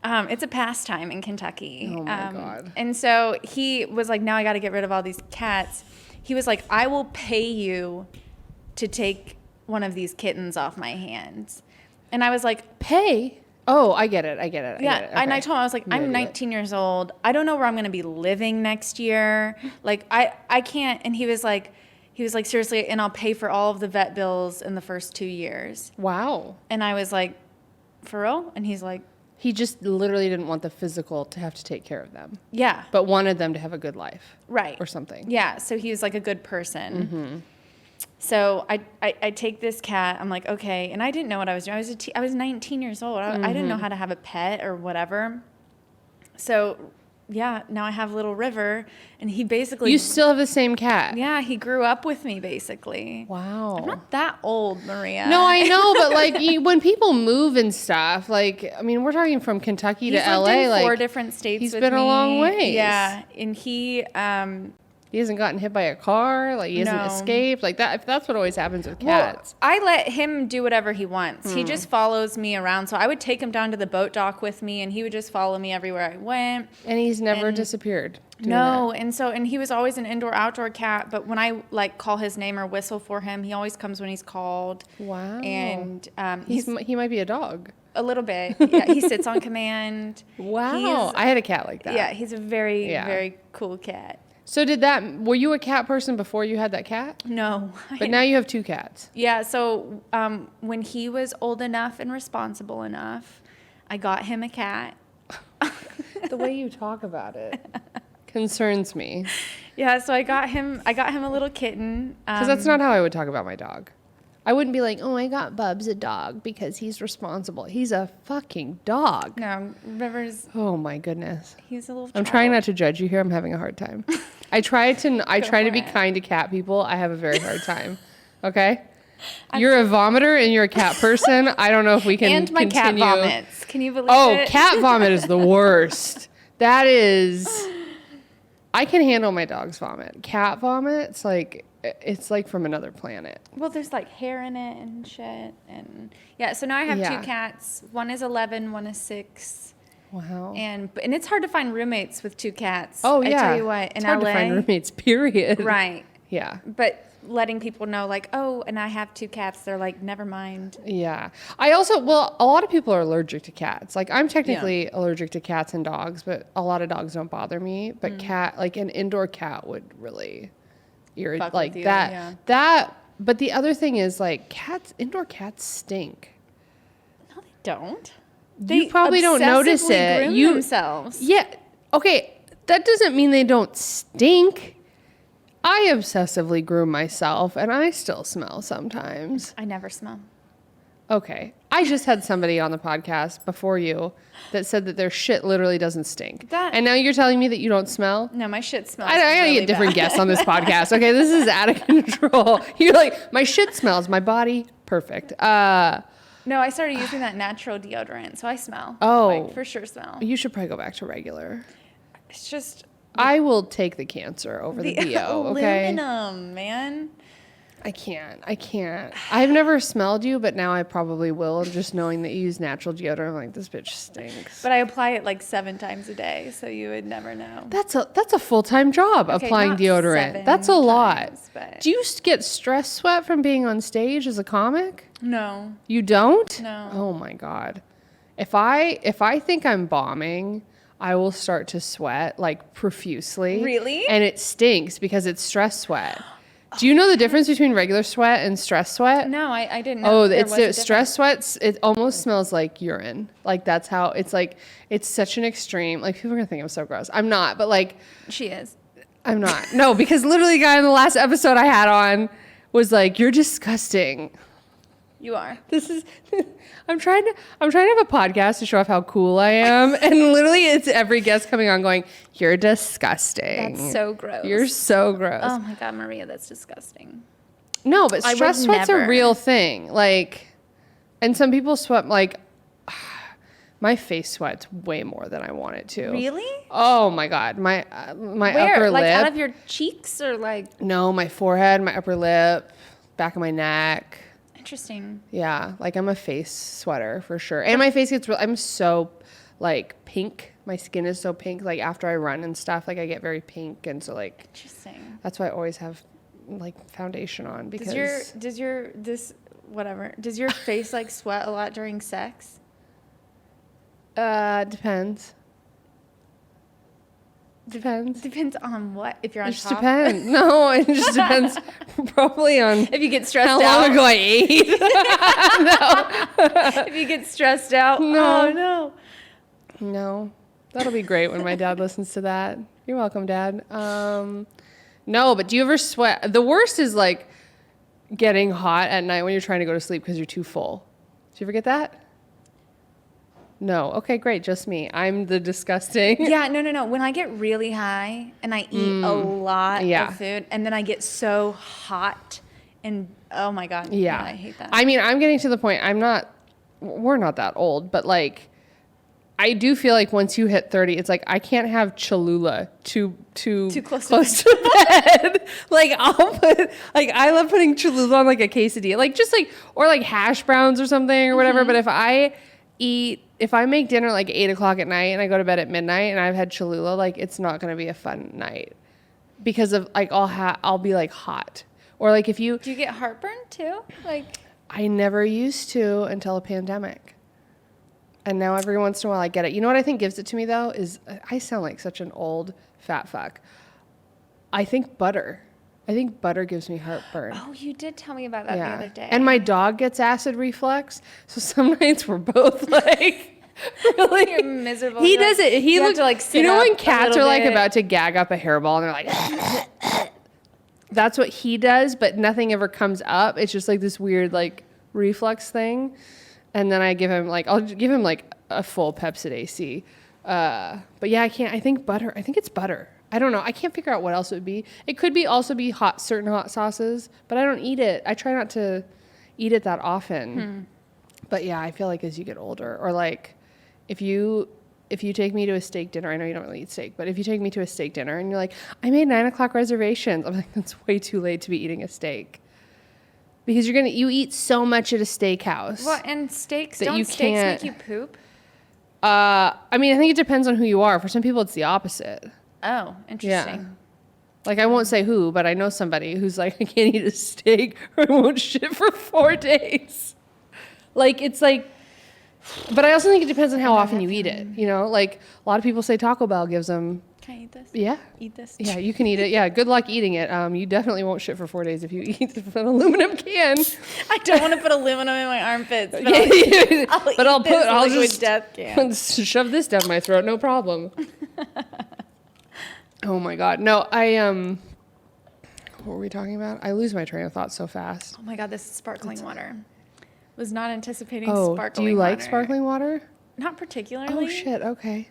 it's a pastime in Kentucky.
Oh, my God.
And so he was like, now I got to get rid of all these cats. He was like, I will pay you to take one of these kittens off my hands. And I was like,
Pay? Oh, I get it.
yeah.
Okay.
And I told him, I was like, I'm 19 years old. I don't know where I'm going to be living next year. Like, I can't. And he was like, seriously, and I'll pay for all of the vet bills in the first 2 years.
Wow.
And I was like, for real? And he's like,
He just literally didn't want the physical to have to take care of them,
yeah.
but wanted them to have a good life.
Right.
Or something.
Yeah. So he was like a good person. So I take this cat. I'm like, okay. And I didn't know what I was doing. I was 19 years old. I didn't know how to have a pet or whatever. So, yeah, now I have little River. And he basically...
You still have the same cat?
Yeah, he grew up with me, basically.
Wow.
I'm not that old, Maria.
No, I know, but like when people move and stuff, like, I mean, we're talking from Kentucky to
He's
LA.
lived in
like
4 different states
he's
with
been
me.
a long ways.
Yeah, and
he hasn't gotten hit by a car. Like he hasn't
No.
escaped. Like that. That's what always happens with cats.
Well, I let him do whatever he wants. He just follows me around. So I would take him down to the boat dock with me, and he would just follow me everywhere I went.
And he's never disappeared. doing
No,
that.
and he was always an indoor-outdoor cat. But when I like call his name or whistle for him, he always comes when he's called.
Wow.
And
he might be a dog.
a little bit. Yeah, he sits on command.
Wow. I had a cat like that.
Yeah, he's a very very cool cat.
So were you a cat person before you had that cat?
No.
But now you have 2 cats.
Yeah, so when he was old enough and responsible enough, I got him a cat.
The way you talk about it concerns me.
Yeah, so I got him a little kitten.
Because that's not how I would talk about my dog. I wouldn't be like, oh, I got Bubs a dog because he's responsible. He's a fucking dog.
No, Rivers,
Oh my goodness.
he's a little
I'm
child.
trying not to judge you here. I'm having a hard time. I try to
for
be
it.
kind to cat people. I have a very hard time. Okay? You're a vomiter and you're a cat person. I don't know if we can
And my
continue.
cat vomits. Can you believe
Oh,
it?
cat vomit is the worst. That is, I can handle my dog's vomit. Cat vomit, it's like from another planet.
Well, there's like hair in it and shit. And yeah, so now I have
Yeah.
2 cats. One is 11, one is 6.
Wow.
And it's hard to find roommates with 2 cats.
Oh yeah.
I tell you what, in
it's hard
LA.
to find roommates. Period.
Right.
Yeah.
But letting people know, like, oh, and I have 2 cats, they're like, never mind.
Yeah. I also, well, a lot of people are allergic to cats. Like, I'm technically allergic to cats and dogs, but a lot of dogs don't bother me. But like an indoor cat would really irritate,
Fuck
like
with you,
that.
yeah.
That. But the other thing is, like, indoor cats stink.
No, they don't.
You probably don't notice
obsessively
it.
Groom themselves.
Yeah. Okay. That doesn't mean they don't stink. I obsessively groom myself, and I still smell sometimes.
I never smell.
Okay. I just had somebody on the podcast before you that said that their shit literally doesn't stink. And now you're telling me that you don't smell?
No, my shit smells.
I gotta
really
get different
bad.
guests on this podcast. Okay, this is out of control. You're like, my shit smells, my body, perfect.
No, I started using that natural deodorant, so I smell.
Oh.
Like, for sure smell.
You should probably go back to regular.
It's just
I will take the cancer over the DO, okay?
aluminum, man.
I can't. I've never smelled you, but now I probably will. Just knowing that you use natural deodorant, I'm like, this bitch stinks.
But I apply it like 7 times a day, so you would never know.
That's a full-time job,
Okay,
applying
not
deodorant.
7
That's a lot.
times, but-
Do you get stress sweat from being on stage as a comic?
No.
You don't?
No.
Oh my God. If I think I'm bombing, I will start to sweat like profusely.
Really?
And it stinks because it's stress sweat. Do you know the difference between regular sweat and stress sweat?
No, I didn't know.
Oh,
there
it's
was a
the stress sweats. It almost smells like urine. Like that's how it's like. It's such an extreme. Like people are gonna think I'm so gross. I'm not, but like
difference. She is.
I'm not. No, because literally, the guy in the last episode I had on was like, "You're disgusting."
You are.
This is. I'm trying to have a podcast to show off how cool I am, and literally, it's every guest coming on going, "You're disgusting."
That's so gross.
You're so gross.
Oh my God, Maria, that's disgusting.
No, but
I would
stress sweat's a
never.
real thing. Like, and some people sweat like. My face sweats way more than I want it to.
Really?
Oh my God, my
Where?
upper
Like
lip.
out of your cheeks or like?
No, my forehead, my upper lip, back of my neck.
Interesting.
Yeah, like I'm a face sweater for sure. And my face gets I'm so like pink. My skin is so pink. Like after I run and stuff, like I get very pink, and so like
Interesting.
that's why I always have like foundation on because
Does your face like sweat a lot during sex?
Depends. Depends.
Depends on what. If you're on
It just
top.
depends. No, it just depends probably on
If you get stressed
how
out.
long ago I ate.
If you get stressed out.
No.
Oh no.
No, that'll be great when my dad listens to that. You're welcome, Dad. No, but do you ever sweat? The worst is like getting hot at night when you're trying to go to sleep because you're too full. Do you ever get that? No. Okay, great. Just me. I'm the disgusting.
Yeah, no. When I get really high and I eat a lot
Yeah.
of food and then I get so hot and oh my God.
Yeah.
I hate that.
I mean, I'm getting to the point. We're not that old, but like, I do feel like once you hit 30, it's like I can't have Cholula too
close
to bed. Like I love putting Cholula on like a quesadilla, like just like or like hash browns or something or whatever. But if I make dinner like 8 o'clock at night and I go to bed at midnight and I've had Cholula, like it's not gonna be a fun night because of like I'll be like hot or like if you.
Do you get heartburn too? Like
I never used to until a pandemic. And now every once in a while I get it. You know what I think gives it to me though is I sound like such an old fat fuck. I think butter. I think butter gives me heartburn.
oh, you did tell me about that the other day.
And my dog gets acid reflux. So some nights we're both like really
You're miserable.
He
You're
does
like-
it. He
you have
looks
to like sit
you know
up
when
a
cats
little
are like
bit.
about to gag up a hairball and they're like that's what he does, but nothing ever comes up. It's just like this weird like reflex thing. And then I'll give him like a full Pepsid AC. But yeah, I think butter. I think it's butter. I don't know. I can't figure out what else it would be. It could be also be certain hot sauces, but I don't eat it. I try not to eat it that often. But yeah, I feel like as you get older, or like if you take me to a steak dinner, I know you don't really eat steak, but if you take me to a steak dinner and you're like, I made 9:00 reservations, I'm like, that's way too late to be eating a steak. Because you eat so much at a steakhouse.
Well, and steaks make you poop?
I mean, I think it depends on who you are. For some people, it's the opposite.
Oh, interesting.
Yeah. Like, I won't say who, but I know somebody who's like, I can't eat a steak or I won't shit for 4 days. Like, it's like, but I also think it depends on how often you eat it. You know, like, a lot of people say Taco Bell gives them.
Can I eat this?
Yeah.
Eat this?
Yeah, you can eat it. Yeah, good luck eating it. You definitely won't shit for 4 days if you eat an aluminum can.
I don't want to put aluminum in my armpits, but I'll just death can.
Shove this down my throat, no problem. Oh my God. No, what were we talking about? I lose my train of thought so fast.
Oh my God, this is sparkling water. Was not anticipating
sparkling
water.
Do you like sparkling water?
Not particularly.
Oh shit, okay.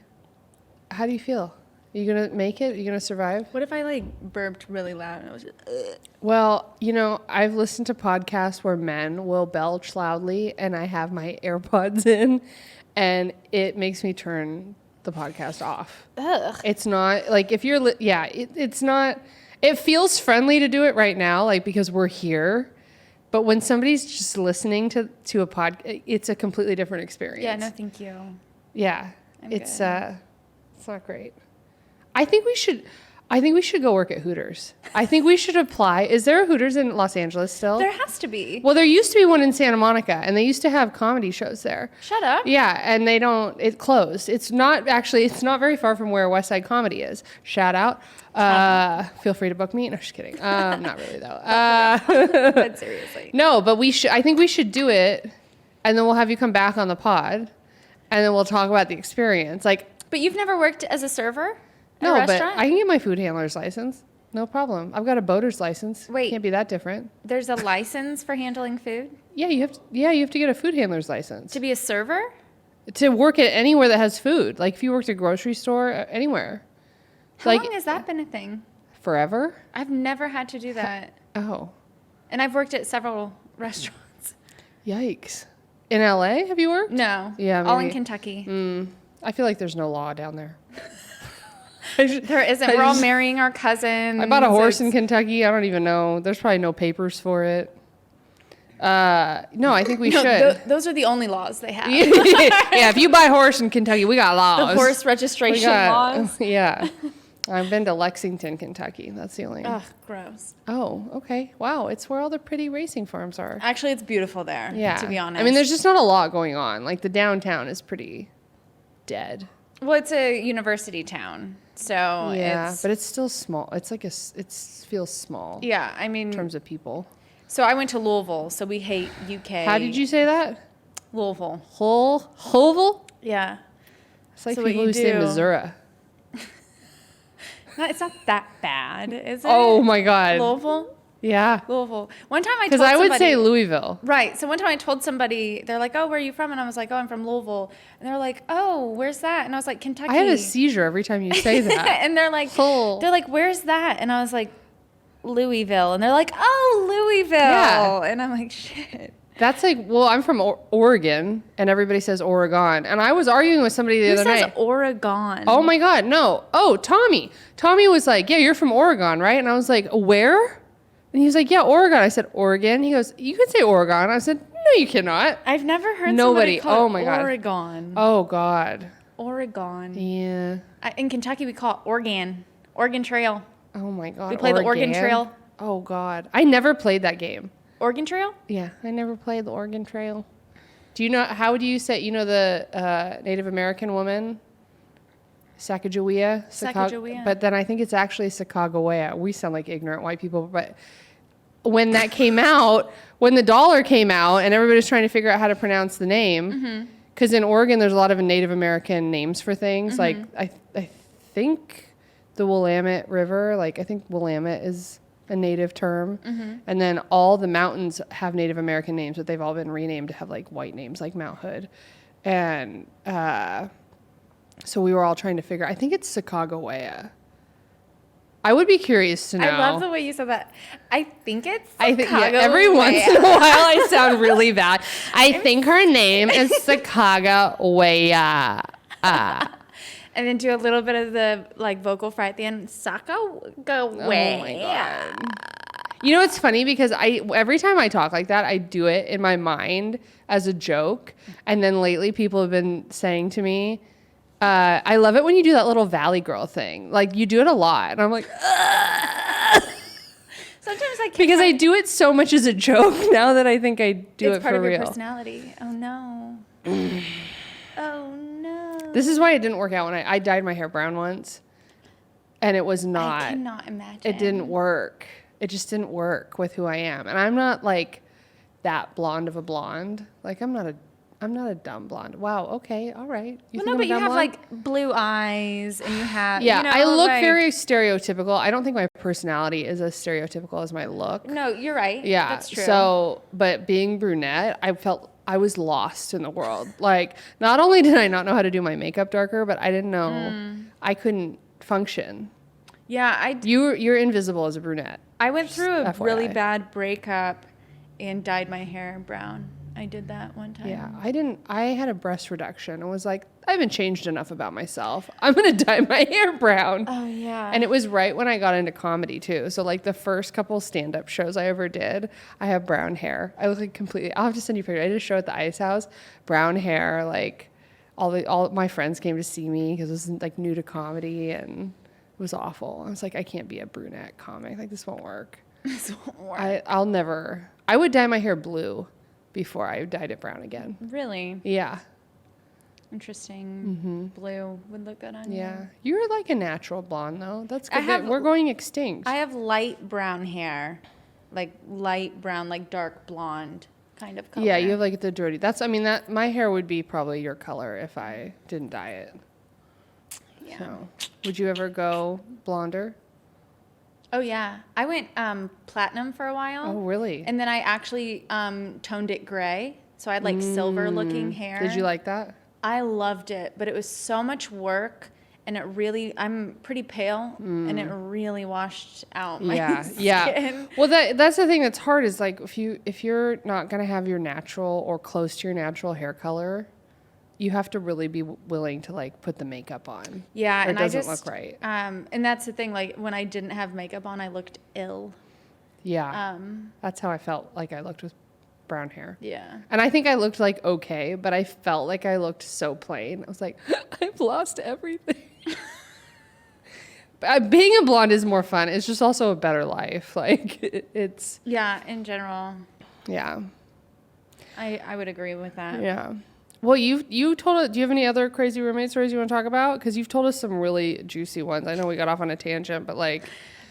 How do you feel? Are you going to make it? Are you going to survive?
What if I like burped really loud and it was just, ugh?
Well, you know, I've listened to podcasts where men will belch loudly and I have my AirPods in and it makes me turn the podcast off.
Ugh.
It's not like if you're, it's not, it feels friendly to do it right now, like because we're here. But when somebody's just listening to a pod, it's a completely different experience.
Yeah, no, thank you.
Yeah,
it's
not great. I think we should go work at Hooters. I think we should apply. Is there a Hooters in Los Angeles still?
There has to be.
Well, there used to be one in Santa Monica, and they used to have comedy shows there.
Shut up.
Yeah, and it closed. It's not very far from where West Side Comedy is. Shout out. Feel free to book me. No, just kidding. Not really though.
But seriously.
No, but I think we should do it, and then we'll have you come back on the pod, and then we'll talk about the experience. Like,
but you've never worked as a server?
No, but I can get my food handler's license. No problem. I've got a boater's license.
Wait.
Can't be that different.
There's a license for handling food?
Yeah, you have to get a food handler's license.
To be a server?
To work at anywhere that has food. Like if you worked at a grocery store, anywhere.
How long has that been a thing?
Forever?
I've never had to do that.
Oh.
And I've worked at several restaurants.
Yikes. In LA, have you worked?
No.
Yeah, maybe.
All in Kentucky.
I feel like there's no law down there.
There isn't. We're all marrying our cousins.
I bought a horse in Kentucky. I don't even know. There's probably no papers for it. No, I think we should.
Those are the only laws they have.
Yeah, if you buy a horse in Kentucky, we got laws.
The horse registration laws.
Yeah. I've been to Lexington, Kentucky. That's the only.
Ugh, gross.
Oh, okay. Wow, it's where all the pretty racing farms are.
Actually, it's beautiful there, to be honest.
I mean, there's just not a lot going on. Like, the downtown is pretty dead.
Well, it's a university town, so
yeah, but it's still small. It's like it feels small.
Yeah, I mean,
in terms of people.
So I went to Louisville, so we hate UK.
How did you say that?
Louisville.
Louisville?
Yeah.
It's like people who say Missouri.
No, it's not that bad, is it?
Oh my God.
Louisville?
Yeah.
Louisville. One time I told somebody.
Because I would say Louisville.
Right. So one time I told somebody, they're like, oh, where are you from? And I was like, oh, I'm from Louisville. And they're like, oh, where's that? And I was like, Kentucky.
I have a seizure every time you say that.
And they're like, where's that? And I was like, Louisville. And they're like, oh, Louisville. Yeah. And I'm like, shit.
That's like, well, I'm from Oregon, and everybody says Oregon. And I was arguing with somebody the other night.
Who says Oregon?
Oh, my God, no. Oh, Tommy. Tommy was like, yeah, you're from Oregon, right? And I was like, where? And he was like, yeah, Oregon. I said, Oregon? He goes, you can say Oregon. I said, no, you cannot.
I've never heard somebody call it
God.
Oregon.
Oh, God.
Oregon.
Yeah.
In Kentucky, we call it Oregon. Oregon Trail.
Oh, my God.
We play the Oregon Trail.
Oh, God. I never played that game.
Oregon Trail?
Yeah, I never played the Oregon Trail. Do you know, how would you say, you know the Native American woman? Sacagawea?
Sacagawea.
But then I think it's actually Sacagawea. We sound like ignorant white people, but when that came out, when the dollar came out and everybody was trying to figure out how to pronounce the name, because in Oregon there's a lot of Native American names for things. Like I think the Willamette River, like I think Willamette is a native term. And then all the mountains have Native American names, but they've all been renamed to have like white names like Mount Hood. And so we were all trying to figure, I think it's Sacagawea. I would be curious to know.
I love the way you said that. I think it's
every once in a while I sound really bad. I think her name is Sacagawea.
And then do a little bit of the like vocal fry at the end. Sacagawea.
Oh my God. You know, it's funny because every time I talk like that, I do it in my mind as a joke. And then lately people have been saying to me, I love it when you do that little Valley Girl thing. Like, you do it a lot. And I'm like,
Sometimes I can't.
Because I do it so much as a joke now that I think I do it for real.
It's part of your personality. Oh, no. Oh, no.
This is why it didn't work out when I dyed my hair brown once. And it was not.
I cannot imagine.
It didn't work. It just didn't work with who I am. And I'm not like that blonde of a blonde. Like, I'm not a dumb blonde. Wow. Okay. All right.
Well, no, but you have
blonde?
like blue eyes and you have.
Yeah.
You know,
I look
like,
very stereotypical. I don't think my personality is as stereotypical as my look.
No, you're right.
Yeah.
That's true.
So, but being brunette, I felt I was lost in the world. Like, not only did I not know how to do my makeup darker, but I didn't know I couldn't function.
Yeah.
You're invisible as a brunette.
I went through a
FYI.
really bad breakup and dyed my hair brown. I did that one time.
Yeah, I had a breast reduction and was like, I haven't changed enough about myself. I'm going to dye my hair brown.
Oh, yeah.
And it was right when I got into comedy too. So like the first couple stand-up shows I ever did, I have brown hair. I look like completely, I'll have to send you a picture. I did a show at the Ice House, brown hair, like all my friends came to see me because it was like new to comedy and it was awful. I was like, I can't be a brunette comic. Like this won't work.
This won't work.
I would dye my hair blue before I dyed it brown again.
Really?
Yeah.
Interesting. Blue would look good on you.
Yeah. You're like a natural blonde, though. That's good.
I have-
We're going extinct.
I have light brown hair. Like light brown, like dark blonde kind of color.
Yeah, you have like the dirty. That my hair would be probably your color if I didn't dye it.
Yeah.
So, would you ever go blonder?
Oh, yeah. I went platinum for a while.
Oh, really?
And then I actually toned it gray. So I had like silver looking hair.
Did you like that?
I loved it, but it was so much work. And I'm pretty pale, and it really washed out my skin.
Yeah. Well, that's the thing that's hard is like if you're not gonna have your natural or close to your natural hair color, you have to really be willing to like put the makeup on.
Yeah,
or
and
it doesn't
I just
look right.
And that's the thing. Like when I didn't have makeup on, I looked ill.
Yeah. That's how I felt like I looked with brown hair.
Yeah.
And I think I looked like okay, but I felt like I looked so plain. I was like, I've lost everything. Being a blonde is more fun. It's just also a better life. Like it's.
Yeah, in general,
Yeah.
I would agree with that.
Yeah. Well, you told us. Do you have any other crazy roommate stories you want to talk about? Because you've told us some really juicy ones. I know we got off on a tangent, but like,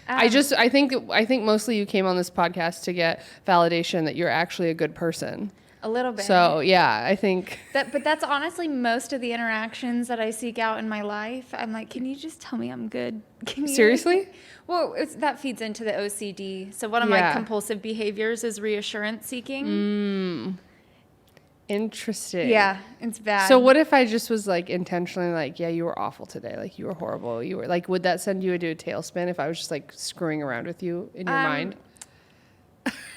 I think mostly you came on this podcast to get validation that you're actually a good person.
A little bit.
So yeah, I think
But that's honestly most of the interactions that I seek out in my life. I'm like, can you just tell me I'm good? Can you?
Seriously?
Well, that feeds into the OCD. So one of my compulsive behaviors is reassurance seeking.
Interesting.
Yeah, it's bad.
So what if I just was like intentionally like, yeah, you were awful today. Like you were horrible. You were like, would that send you into a tailspin if I was just like screwing around with you in your mind?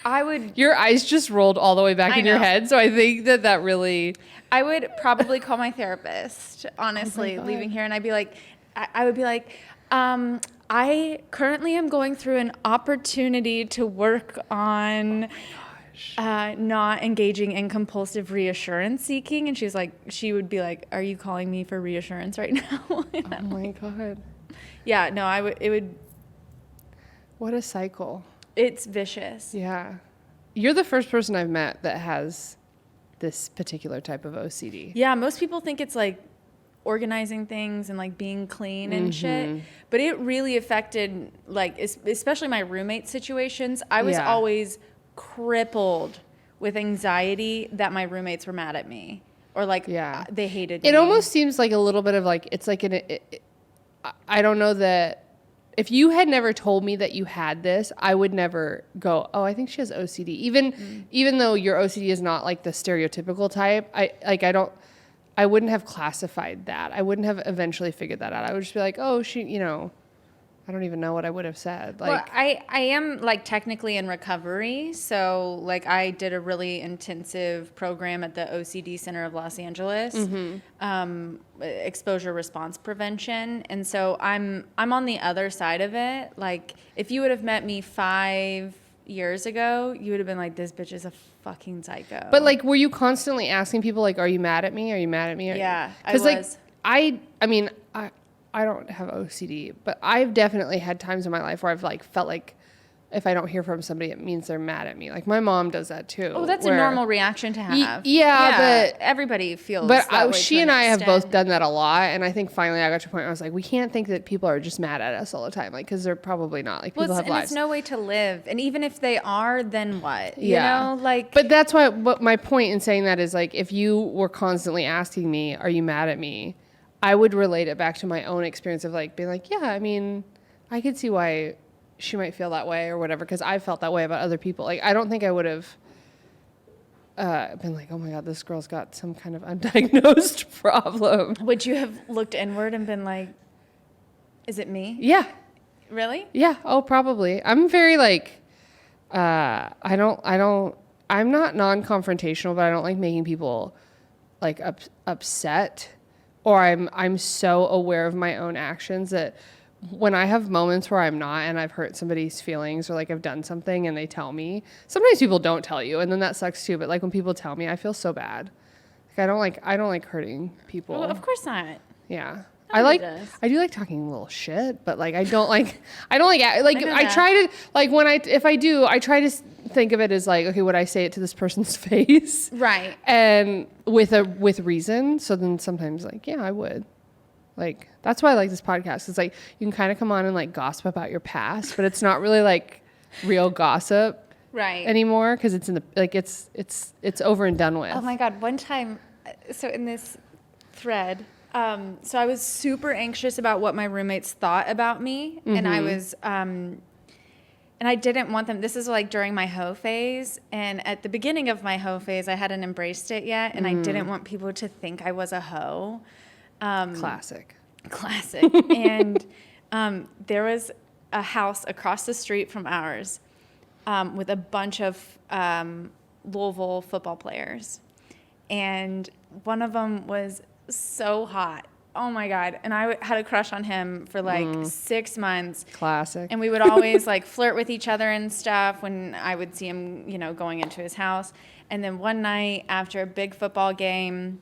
I would.
Your eyes just rolled all the way back in your head. So I think that really.
I would probably call my therapist, honestly, leaving here. And I'd be like, I would be like, I currently am going through an opportunity to work on not engaging in compulsive reassurance seeking. And she would be like, are you calling me for reassurance right now?
Oh my God.
Yeah, no, it would.
What a cycle.
It's vicious.
Yeah. You're the first person I've met that has this particular type of OCD.
Yeah, most people think it's like organizing things and like being clean and shit. But it really affected like, especially my roommate situations. I was always crippled with anxiety that my roommates were mad at me or like they hated me.
It almost seems like a little bit of like, it's like I don't know that if you had never told me that you had this, I would never go, oh, I think she has OCD. Even though your OCD is not like the stereotypical type, I wouldn't have classified that. I wouldn't have eventually figured that out. I would just be like, oh, she, I don't even know what I would have said. Like,
well, I am like technically in recovery. So like I did a really intensive program at the OCD Center of Los Angeles, exposure response prevention. And so I'm on the other side of it. Like if you would have met me 5 years ago, you would have been like, this bitch is a fucking psycho.
but like, were you constantly asking people like, are you mad at me? Are you mad at me?
Yeah, I
Because like,
was.
I mean, I don't have OCD, but I've definitely had times in my life where I've like felt like if I don't hear from somebody, it means they're mad at me. Like my mom does that too.
Oh, that's a normal reaction to have.
But
everybody feels.
But
that way
she
to
and
an
I have both
extent.
done that a lot, and I think finally I got to a point where I was like, we can't think that people are just mad at us all the time, like because they're probably not. Like people have
and
lives.
it's no way to live, and even if they are, then what? You
Yeah.
know, like.
But that's why. What my point in saying that is like, if you were constantly asking me, "Are you mad at me?" I would relate it back to my own experience of like being like, yeah, I mean, I could see why she might feel that way or whatever, because I felt that way about other people. Like, I don't think I would have been like, oh my God, this girl's got some kind of undiagnosed problem.
Would you have looked inward and been like, is it me?
Yeah.
Really?
Yeah. Oh, probably. I'm very like, I'm not non-confrontational, but I don't like making people like upset, or I'm so aware of my own actions that when I have moments where I'm not and I've hurt somebody's feelings or like I've done something and they tell me, sometimes people don't tell you and then that sucks too. But like when people tell me, I feel so bad. Like I don't like hurting people.
Well, of course not.
Yeah.
Nobody does.
I do like talking a little shit, but like I don't like I
know
try to like if I do, I try to think of it as like, okay, would I say it to this person's face?
Right.
And with reason. So then sometimes like, yeah, I would. Like that's why I like this podcast. It's like you can kind of come on and like gossip about your past, but it's not really like real gossip
Right.
anymore because it's in the like it's over and done with.
Oh my God. One time, so in this thread, so I was super anxious about what my roommates thought about me. And I was, and I didn't want them, this is like during my hoe phase. And at the beginning of my hoe phase, I hadn't embraced it yet. And I didn't want people to think I was a hoe.
Classic.
And there was a house across the street from ours with a bunch of Louisville football players. And one of them was so hot. Oh my God. And I had a crush on him for like 6 months.
Classic.
And we would always like flirt with each other and stuff when I would see him, going into his house. And then one night after a big football game,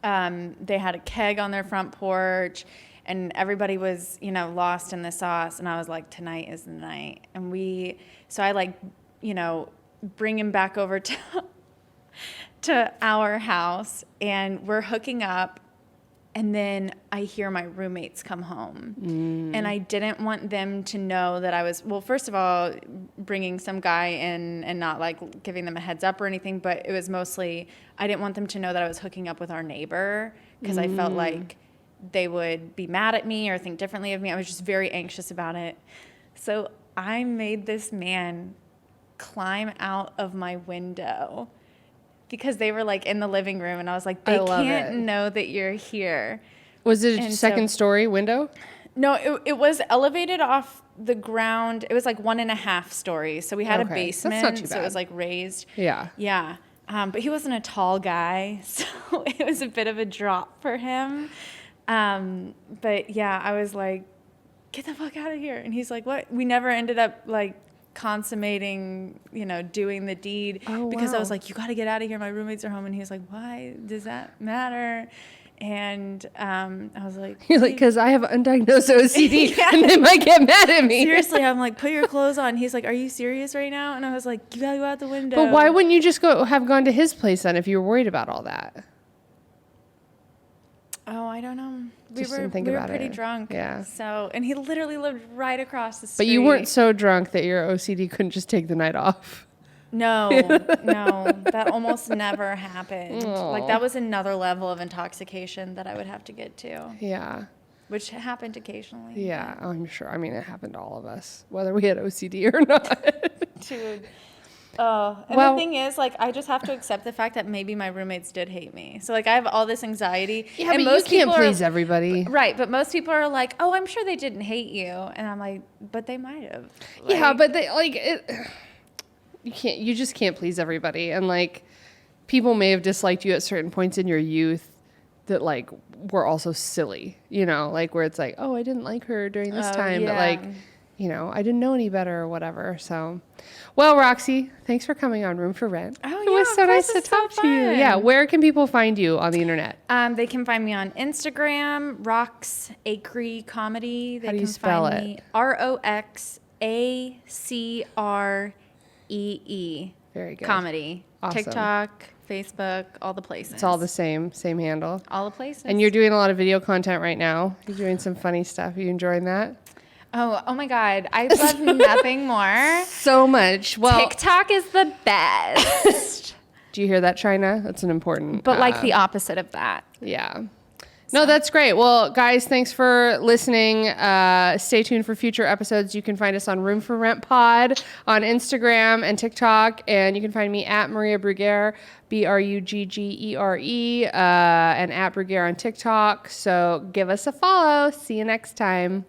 they had a keg on their front porch and everybody was, lost in the sauce. And I was like, tonight is the night. And so I like, bring him back over to our house and we're hooking up. And then I hear my roommates come home. And I didn't want them to know that I was, well, first of all, bringing some guy in and not like giving them a heads up or anything. But it was mostly, I didn't want them to know that I was hooking up with our neighbor because I felt like they would be mad at me or think differently of me. I was just very anxious about it. So I made this man climb out of my window because they were like in the living room and I was like, they can't know that you're here.
Was it a second story window?
No, it was elevated off the ground. It was like 1.5 stories. So we had a basement.
That's not too bad.
So it was like raised.
Yeah.
Yeah. But he wasn't a tall guy. So it was a bit of a drop for him. But yeah, I was like, get the fuck out of here. And he's like, what? We never ended up like consummating, doing the deed because I was like, you got to get out of here. My roommates are home. And he was like, why does that matter? And I was like,
you're like, because I have undiagnosed OCD and they might get mad at me.
Seriously, I'm like, put your clothes on. He's like, are you serious right now? And I was like, you got to go out the window.
But why wouldn't you just have gone to his place then if you were worried about all that?
Oh, I don't know. We
Just didn't think
were
about
pretty
it.
drunk.
Yeah.
So, and he literally lived right across the street.
But you weren't so drunk that your OCD couldn't just take the night off.
No, that almost never happened.
Aww.
Like that was another level of intoxication that I would have to get to.
Yeah.
which happened occasionally.
Yeah, I'm sure. I mean, it happened to all of us, whether we had OCD or not.
Dude. Oh, and the thing is, like, I just have to accept the fact that maybe my roommates did hate me. So, like, I have all this anxiety.
Yeah,
and
but
most
you can't
people
please everybody.
Right, but most people are like, oh, I'm sure they didn't hate you. And I'm like, but they might have.
Yeah, but they, like, you just can't please everybody. And, like, people may have disliked you at certain points in your youth that, like, were also silly, you know, like, where it's like, oh, I didn't like her during this time, but, like, you know, I didn't know any better or whatever. So, well, Roxy, thanks for coming on Room for Rent.
Oh,
it was so nice to talk to you. Yeah, where can people find you on the internet?
They can find me on Instagram, Roxanne Acree Comedy. They
How do you
can
spell
find
it?
me ROXACREE.
Very good.
Comedy.
Awesome.
TikTok, Facebook, all the places.
It's all the same handle.
All the places.
And you're doing a lot of video content right now. You're doing some funny stuff. Are you enjoying that?
Oh my God. I love nothing more.
So much. Well,
TikTok is the best.
do you hear that, China? That's an important.
But like the opposite of that.
Yeah. No, that's great. Well, guys, thanks for listening. Stay tuned for future episodes. You can find us on Room for Rent Pod on Instagram and TikTok. And you can find me at Maria Bruggere, Bruggere, and at Bruggere on TikTok. So give us a follow. See you next time.